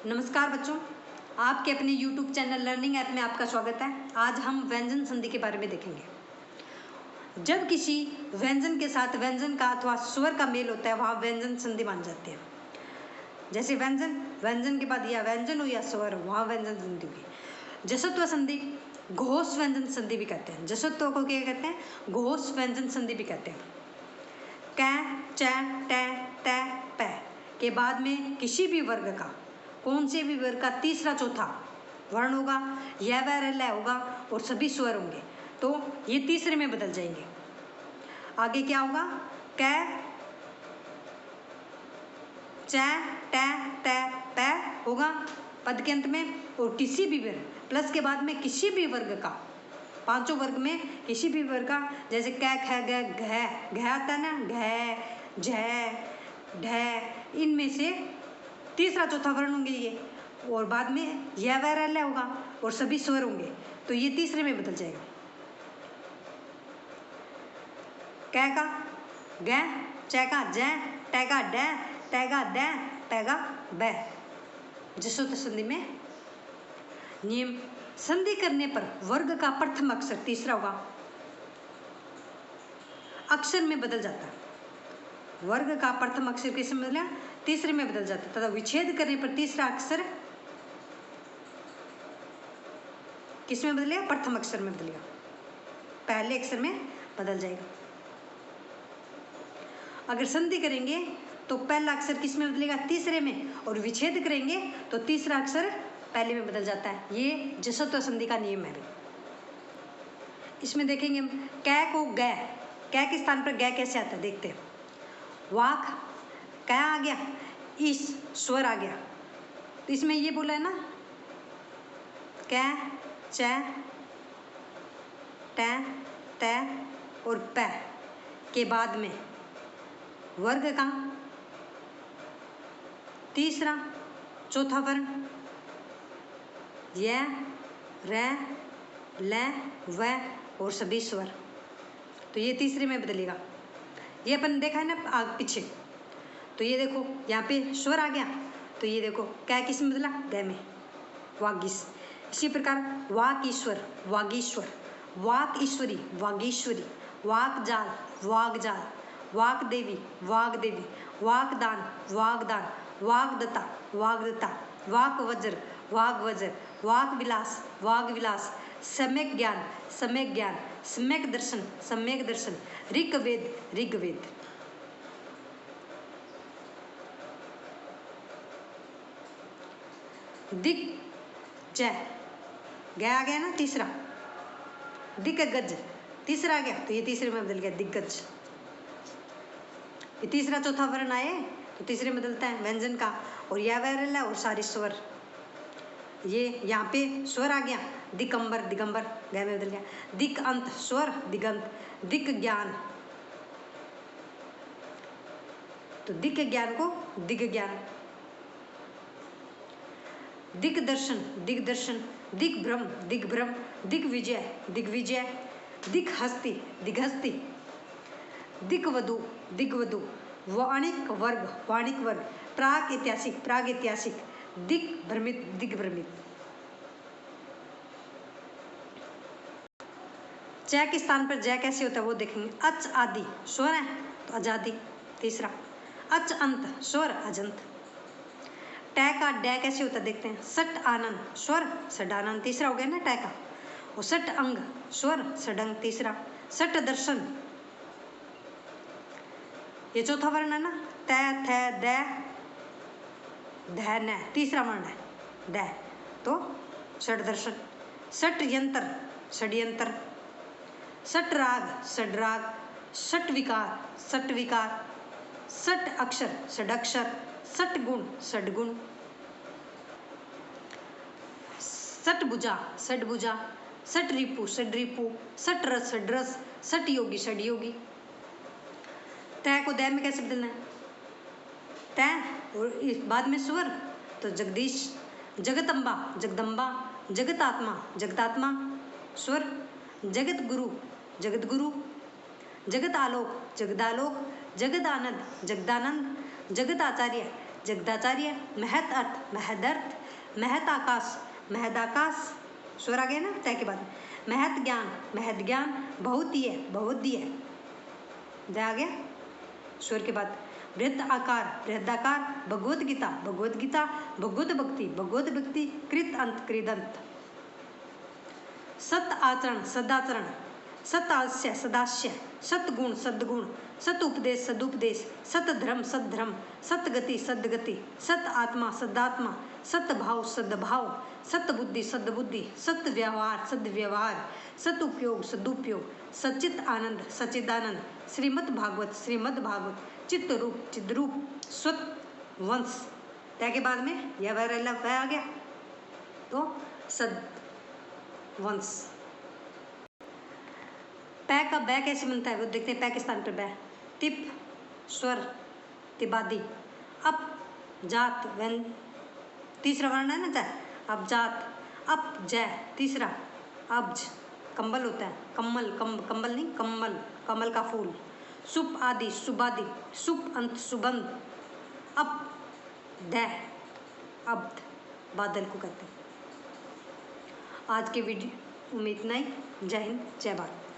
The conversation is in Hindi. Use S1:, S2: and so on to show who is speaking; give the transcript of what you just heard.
S1: नमस्कार बच्चों, आपके अपने YouTube चैनल लर्निंग ऐप में आपका स्वागत है। आज हम व्यंजन संधि के बारे में देखेंगे। जब किसी व्यंजन के साथ व्यंजन का अथवा स्वर का मेल होता है वहाँ व्यंजन संधि मान जाते हैं। जैसे व्यंजन के बाद या व्यंजन हो या स्वर हो वहाँ व्यंजन संधि होगी। जसत्व संधि घोष व्यंजन संधि भी कहते हैं। जसत्व को क्या कहते हैं? घोष व्यंजन संधि भी कहते हैं। कै, च, ट, ट, प के बाद में किसी भी वर्ग का, कौन से भी वर्ग का तीसरा चौथा वर्ण होगा, य व र ल होगा और सभी स्वर होंगे, तो ये तीसरे में बदल जाएंगे। आगे क्या होगा? कै, च, ट, त, प होगा पद के अंत में। और किसी भी वर्ग प्लस के बाद में किसी भी वर्ग का, पांचों वर्ग में किसी भी वर्ग का, जैसे कै, ख, ग, घ आता है ना, घ, झ, ढ, इनमें से तीसरा चौथा वर्ण होंगे ये, और बाद में य व र ल होगा और सभी स्वर होंगे, तो ये तीसरे में बदल जाएगा। कै का ग, च का ज, ट का ड, ट का द, प का ब। जसोत संधि में नियम, संधि करने पर वर्ग का प्रथम अक्षर तीसरा होगा, अक्षर में बदल जाता है। वर्ग का प्रथम अक्षर किसमें बदला? तीसरे में बदल जाता है। तथा विच्छेद करने पर तीसरा अक्षर किसमें बदलेगा? प्रथम अक्षर में बदलेगा, पहले अक्षर में बदल जाएगा। अगर संधि करेंगे तो पहला अक्षर किसमें बदलेगा? तीसरे में, और विच्छेद करेंगे तो तीसरा अक्षर पहले में बदल जाता है। ये जसत्व संधि का नियम है। इसमें देखेंगे हम कै को ग, कै के स्थान पर ग कैसे आता है देखते हैं। वाक क्या आ गया? इस स्वर आ गया, तो इसमें ये बोला है ना, कै, च, ट, त और प के बाद में वर्ग का तीसरा चौथा वर्ण य, र, ल, व और सभी स्वर, तो ये तीसरे में बदलेगा। ये अपन देखा है ना आगे पीछे, तो ये देखो यहाँ पे स्वर आ गया, तो ये देखो क्या किस में बदला? ग में, वागीश। इसी प्रकार वाक ईश्वर, वागीश्वर, वाक ईश्वरी, वागीश्वरी, वाकजाल, वागजाल, वागदेवी, वागदेवी, वागदान, वागदान, वागदत्ता, वागदत्ता, वाक वज्र, वाग वज्र, वाक विलास, वाग विलास, सम्यक ज्ञान, सम्यक ज्ञान, सम्यक दर्शन, सम्यक दर्शन, ऋग्वेद, ऋग्वेद। दिक जय ग आ गया ना तीसरा, दिग्गज तीसरा आ गया, तो ये तीसरे में बदल गया दिग्गज। ये तीसरा चौथा वर्ण आए तो तीसरे में बदलता है व्यंजन का, और यह वैरल है और सारे स्वर। ये यहाँ पे स्वर आ गया, दिगंबर, दिगंबर ग में बदल गया। दिक अंत स्वर, दिगंत, दिक ज्ञान, तो दिक ज्ञान को दिग ज्ञान। दिग्दर्शन, दिग्दर्शन, दिग्भ्रम, दिग्भ्रम, दिग्विजय, दिग्विजय, दिग्हस्ती, दिग्हस्ती, दिग्वधु, दिग्वधु, वाणिक वर्ग, वाणिक वर्ग, प्राग ऐतिहासिक, प्राग ऐतिहासिक, दिग्भ्रमित, दिग्भ्रमित। च के स्थान पर जय कैसे होता है वो देखेंगे। अच आदि स्वर है तो आजादी तीसरा, अच अंत स्वर अजंत। ट का ड कैसे होता है देखते हैं। सट आनंद स्वर सडानंद तीसरा हो गया ना ट का, और सट अंग स्वर सडंग तीसरा, सट दर्शन ये चौथा वर्ण है ना, त थ द ध न तीसरा वर्ण है द, तो षड दर्शन। सट यंत्र षड्यंत्र, सट राग षड्राग, सट विकार सट विकार, सट अक्षर षडक्षर, सट गुण षडगुण, सट भुजा षडभुजा, सट रिपु षडरिपु, सट रस षडरस, सट योगी षडयोगी। तय को दै में कैसे बदलना है? तय और इस बाद में स्वर, तो जगदीश, जगदम्बा जगदम्बा, जगत आत्मा जगतात्मा स्वर, जगत गुरु जगत गुरु, जगत आलोक जगदालोक, जगत आनंद जगदानंद, जगत आचार्य जगदाचार्य। महत अर्थ महदर्थ। महत आकाश महदाकाश, स्वर आ गया ना तय के बाद। महत ज्ञान महद ज्ञान। बहुतीय बहुदीय, जय आ गया स्वर के बाद। बृहद आकार बृहदाकार। भगवत गीता भगवत गीता। भगवत भक्ति भगवत भक्ति। कृत अंत कृदंत। सत आचरण सदाचरण। सत आस्य सदास्य। सतगुण सद्गुण। सत उपदेश सदुपदेश। सत धर्म सदधर्म। सतगति सदगति। सत आत्मा सदात्मा। सत भाव सद्भाव। सत बुद्धि सद्बुद्धि। सत व्यवहार सद्व्यवहार। सत उपयोग सदुपयोग। सचित आनंद सचिदानंद। श्रीमद् भागवत चित्त रूप चिद्रूप। स्वत वंश, त्या के बाद में यह वह आ गया तो सद वंश। पै का बै कैसे बनता है वो देखते हैं। पै के स्थान पर बै। तिप स्वर तिबादी। अप जात व्यन तीसरा वर्ण है ना जय। अब जात। अप जय तीसरा। अब्ज कंबल होता है। कम्मल कंबल नहीं कम्मल, कमल का फूल। सुप आदि सुबादि। सुप अंत सुबंध। अप दै अब्द बादल को कहते हैं। आज के वीडियो में इतना ही। जय हिंद जय भारत।